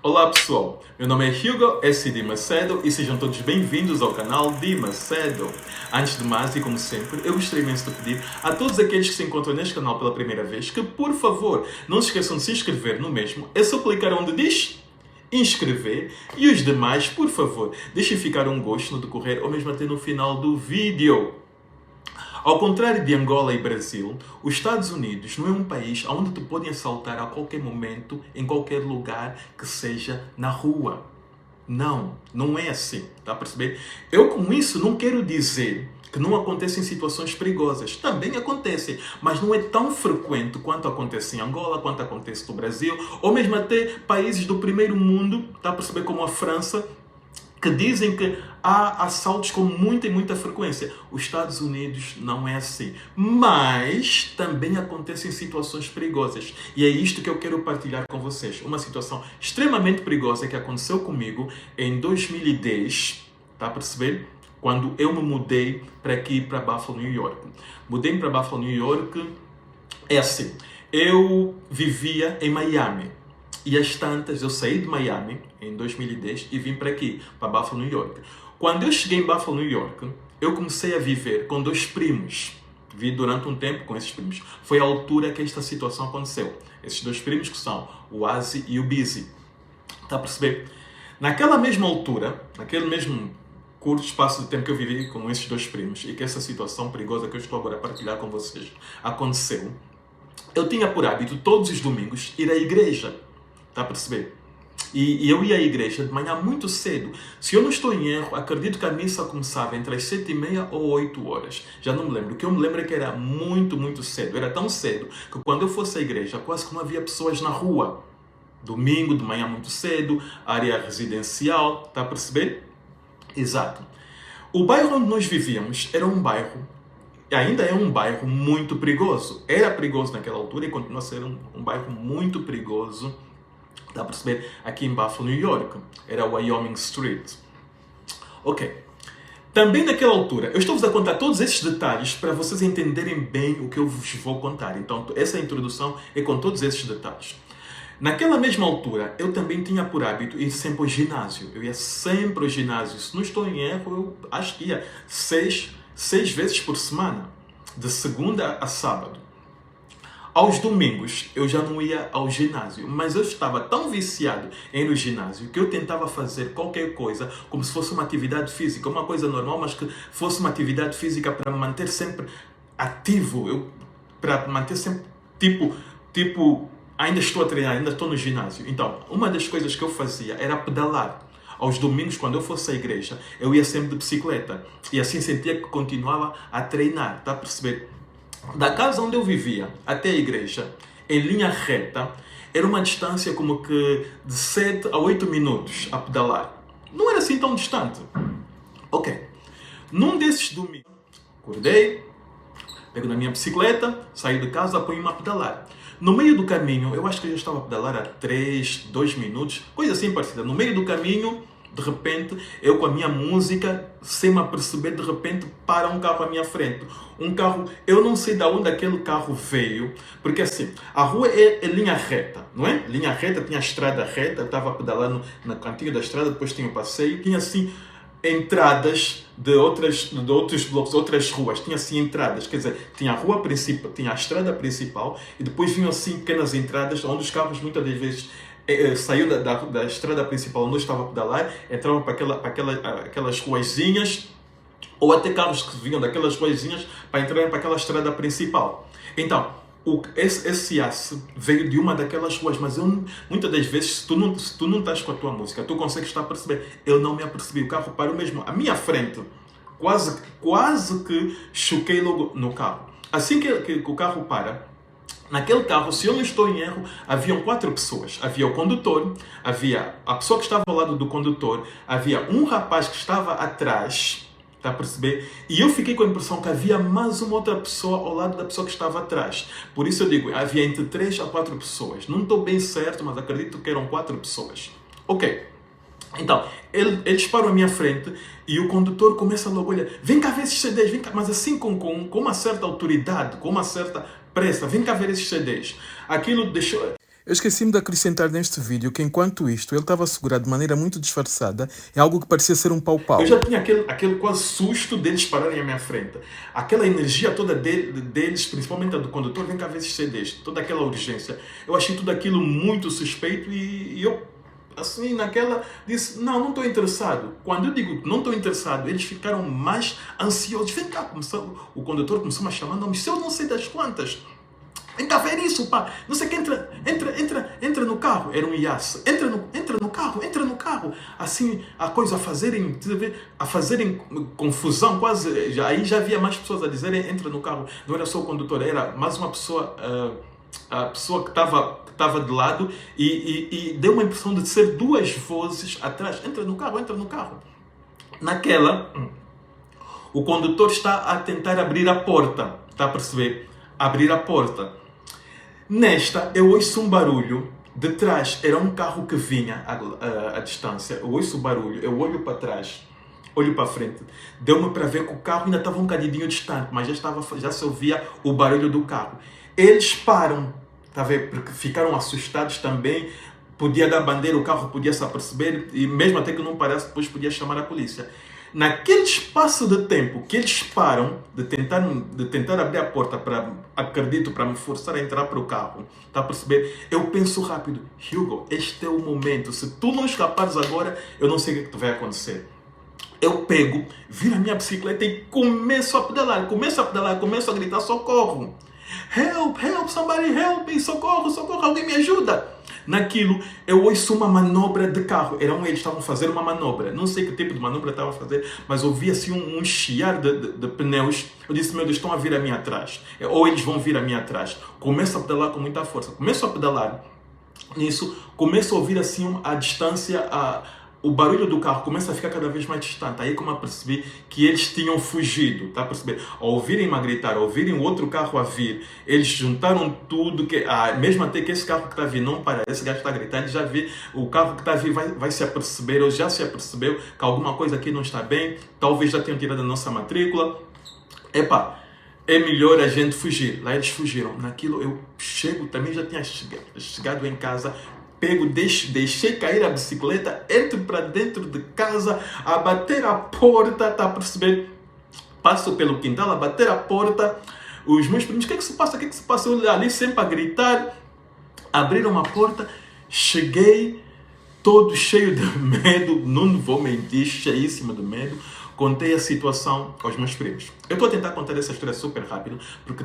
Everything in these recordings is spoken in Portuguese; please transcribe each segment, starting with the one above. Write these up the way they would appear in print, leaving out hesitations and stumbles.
Olá pessoal, meu nome é Hugo S. de Macedo e sejam todos bem-vindos ao canal de Macedo. Antes de mais, e como sempre, eu gostaria imenso de pedir a todos aqueles que se encontram neste canal pela primeira vez que, por favor, não se esqueçam de se inscrever no mesmo. É só clicar onde diz inscrever e os demais, por favor, deixem ficar um gosto no decorrer ou mesmo até no final do vídeo. Ao contrário de Angola e Brasil, os Estados Unidos não é um país onde te podem assaltar a qualquer momento, em qualquer lugar que seja na rua. Não é assim, tá a perceber? Eu com isso não quero dizer que não acontecem situações perigosas. Também acontecem, mas não é tão frequente quanto acontece em Angola, quanto acontece no Brasil, ou mesmo até países do primeiro mundo, tá a perceber, como a França, que dizem que há assaltos com muita e muita frequência. Os Estados Unidos não é assim. Mas também acontecem situações perigosas. E é isto que eu quero partilhar com vocês. Uma situação extremamente perigosa que aconteceu comigo em 2010, tá a perceber? Quando eu me mudei para aqui, para Buffalo, New York. Mudei para Buffalo, New York, é assim. Eu vivia em Miami. E às tantas, eu saí de Miami em 2010 e vim para aqui, para Buffalo, New York. Quando eu cheguei em Buffalo, New York, eu comecei a viver com dois primos. Vi durante um tempo com esses primos. Foi a altura que esta situação aconteceu. Esses dois primos que são o Azi e o Busy. Está a perceber? Naquela mesma altura, naquele mesmo curto espaço de tempo que eu vivi com esses dois primos e que essa situação perigosa que eu estou agora a partilhar com vocês aconteceu, eu tinha por hábito todos os domingos ir à igreja. Está a perceber? E eu ia à igreja de manhã muito cedo. Se eu não estou em erro, acredito que a missa começava entre as 7h30 ou 8 horas. Já não me lembro. O que eu me lembro é que era muito cedo. Era tão cedo que quando eu fosse à igreja, quase que não havia pessoas na rua. Domingo, de manhã muito cedo, área residencial. Está a perceber? Exato. O bairro onde nós vivíamos era um bairro, ainda é um bairro muito perigoso. Era perigoso naquela altura e continua a ser um bairro muito perigoso. Dá a perceber? Aqui em Buffalo, New York. Era Wyoming Street. Ok. Também naquela altura, eu estou-vos a contar todos esses detalhes para vocês entenderem bem o que eu vos vou contar. Então, essa introdução é com todos esses detalhes. Naquela mesma altura, eu também tinha por hábito ir sempre ao ginásio. Eu ia sempre ao ginásio. Se não estou em erro, eu acho que ia seis vezes por semana. De segunda a sábado. Aos domingos eu já não ia ao ginásio, mas eu estava tão viciado em ir ao ginásio que eu tentava fazer qualquer coisa como se fosse uma atividade física, uma coisa normal, mas que fosse uma atividade física para me manter sempre ativo, para manter sempre tipo, ainda estou a treinar, ainda estou no ginásio. Então, uma das coisas que eu fazia era pedalar. Aos domingos, quando eu fosse à igreja, eu ia sempre de bicicleta e assim sentia que continuava a treinar, está a perceber? Da casa onde eu vivia até a igreja, em linha reta, era uma distância como que de 7 a 8 minutos a pedalar. Não era assim tão distante. Ok. Num desses domingos, acordei, pego na minha bicicleta, saio de casa, ponho-me a pedalar. No meio do caminho, eu acho que eu já estava a pedalar há 2 minutos, coisa assim parecida. No meio do caminho, de repente, eu com a minha música, sem me aperceber, de repente, para um carro à minha frente. Um carro, eu não sei de onde aquele carro veio, porque assim, a rua é linha reta, não é? Linha reta, tinha a estrada reta, eu estava pedalando na cantinha da estrada, depois tinha o passeio, tinha assim entradas de outros blocos, outras ruas, tinha assim entradas, quer dizer, tinha a rua principal, tinha a estrada principal e depois vinham assim pequenas entradas onde os carros muitas das vezes saiu da estrada principal onde eu estava a pedalar, entravam para aquelas ruazinhas, ou até carros que vinham daquelas ruazinhas para entrarem para aquela estrada principal. Então, esse aço veio de uma daquelas ruas, mas eu, muitas das vezes, se tu não estás com a tua música, tu consegues estar a perceber. Eu não me apercebi, o carro parou mesmo à minha frente, quase que choquei logo no carro. Assim que o carro para, naquele carro, se eu não estou em erro, haviam 4 pessoas. Havia o condutor, havia a pessoa que estava ao lado do condutor, havia um rapaz que estava atrás, está a perceber? E eu fiquei com a impressão que havia mais uma outra pessoa ao lado da pessoa que estava atrás. Por isso eu digo, havia entre 3 a 4 pessoas. Não estou bem certo, mas acredito que eram 4 pessoas. Ok. Então, eles param à minha frente e o condutor começa logo a olhar. Vem cá ver esses CDs, vem cá. Mas assim com uma certa autoridade, com uma certa pressa. Vem cá ver esses CDs. Aquilo deixou... Eu esqueci-me de acrescentar neste vídeo que enquanto isto ele estava segurado de maneira muito disfarçada em algo que parecia ser um Eu pau-pau. já tinha aquele quase susto deles pararem à minha frente. Aquela energia toda deles, principalmente a do condutor, vem cá ver esses CDs, toda aquela urgência. Eu achei tudo aquilo muito suspeito e eu, assim, naquela, disse, não estou interessado. Quando eu digo não estou interessado, eles ficaram mais ansiosos. Vem cá, o condutor começou a chamar nomes, se eu não sei das quantas. Vem cá ver isso, pá. Não sei o que, entra no carro. Era um Yasse. Entra no carro. Assim, a coisa a fazerem confusão, quase. Aí já havia mais pessoas a dizerem, entra no carro. Não era só o condutor, era mais uma pessoa, a pessoa que estava de lado e deu uma impressão de ser duas vozes atrás. Entra no carro. Naquela, o condutor está a tentar abrir a porta. Está a perceber? Abrir a porta. Nesta, eu ouço um barulho. De trás era um carro que vinha à distância. Eu ouço o barulho, eu olho para trás, olho para frente. Deu-me para ver que o carro ainda estava um bocadinho distante, mas já se ouvia o barulho do carro. Eles param, tá a ver? Porque ficaram assustados também. Podia dar bandeira, o carro podia se aperceber, e mesmo até que não parasse, depois podia chamar a polícia. Naquele espaço de tempo que eles param de tentar abrir a porta para me forçar a entrar para o carro, está a perceber? Eu penso rápido, Hugo, este é o momento. Se tu não escapares agora, eu não sei o que vai acontecer. Eu pego, viro a minha bicicleta e começo a pedalar, começo a gritar socorro. Help, somebody help me, socorro, alguém me ajuda. Naquilo, eu ouço uma manobra de carro. Eles estavam a fazer uma manobra. Não sei que tipo de manobra estavam a fazer, mas ouvi assim um chiar de pneus. Eu disse, meu Deus, estão a vir a mim atrás. Ou eles vão vir a mim atrás. Começo a pedalar com muita força. Começo a pedalar. Nisso, começo a ouvir assim à distância o barulho do carro começa a ficar cada vez mais distante. Aí como eu percebi que eles tinham fugido, tá a perceber? Ao ouvirem-me a gritar, ao ouvirem o outro carro a vir, eles juntaram tudo, mesmo até que esse carro que está a vir não para, esse gajo está a gritar, ele já vê, o carro que está a vir vai se aperceber, ou já se apercebeu que alguma coisa aqui não está bem, talvez já tenham tirado a nossa matrícula. É melhor a gente fugir. Lá eles fugiram. Naquilo eu chego, também já tinha chegado em casa, deixei cair a bicicleta, entro para dentro de casa, a bater a porta, tá a perceber? Passo pelo quintal, a bater a porta, os meus primos, o que é que se passa? Eu ali sempre a gritar, abriram a porta, cheguei todo cheio de medo, não vou mentir, cheíssimo de medo. Contei a situação aos meus primos. Eu estou a tentar contar essa história super rápido, porque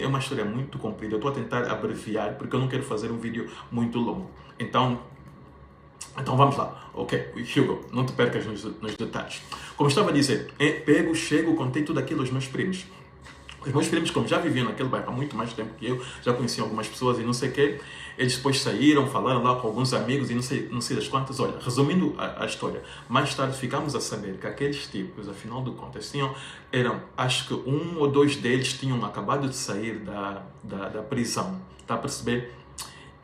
é uma história muito comprida. Eu estou a tentar abreviar, porque eu não quero fazer um vídeo muito longo. Então vamos lá. Ok, Hugo, não te percas nos detalhes. Como estava a dizer, chego, contei tudo aquilo aos meus primos. Os meus primos, como já viviam naquele bairro há muito mais tempo que eu, já conheciam algumas pessoas e não sei o quê, eles depois saíram, falaram lá com alguns amigos e não sei das quantas. Olha, resumindo a história, mais tarde ficámos a saber que aqueles tipos, afinal de contas, acho que um ou dois deles tinham acabado de sair da prisão, está a perceber?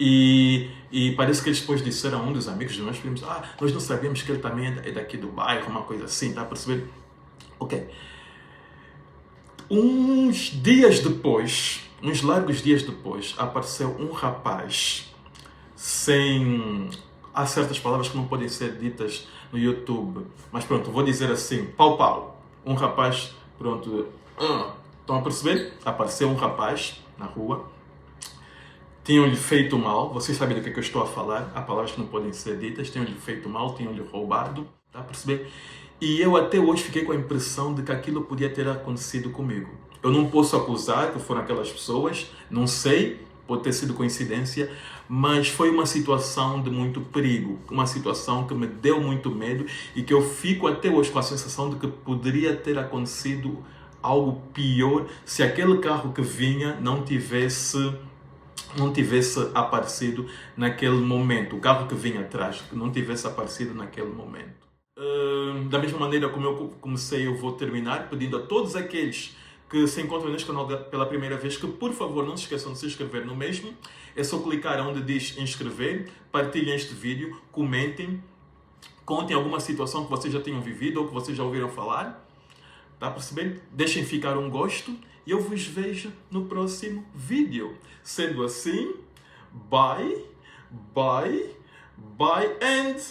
E parece que eles depois disseram a um dos amigos dos meus primos, nós não sabíamos que ele também é daqui do bairro, uma coisa assim, está a perceber? Ok. Uns largos dias depois, apareceu um rapaz há certas palavras que não podem ser ditas no YouTube, mas pronto, vou dizer assim, pau. Um rapaz, pronto, estão a perceber? Apareceu um rapaz na rua, tinham-lhe feito mal, vocês sabem do que eu estou a falar, há palavras que não podem ser ditas, tinham-lhe feito mal, tinham-lhe roubado, está a perceber? E eu até hoje fiquei com a impressão de que aquilo podia ter acontecido comigo. Eu não posso acusar que foram aquelas pessoas, não sei, pode ter sido coincidência, mas foi uma situação de muito perigo, uma situação que me deu muito medo e que eu fico até hoje com a sensação de que poderia ter acontecido algo pior se aquele carro que vinha não tivesse aparecido naquele momento, o carro que vinha atrás, que não tivesse aparecido naquele momento. Da mesma maneira como eu comecei, eu vou terminar pedindo a todos aqueles que se encontram neste canal pela primeira vez que, por favor, não se esqueçam de se inscrever no mesmo. É só clicar onde diz inscrever, partilhem este vídeo, comentem, contem alguma situação que vocês já tenham vivido ou que vocês já ouviram falar. Está a perceber? Deixem ficar um gosto e eu vos vejo no próximo vídeo. Sendo assim, bye, bye, bye, and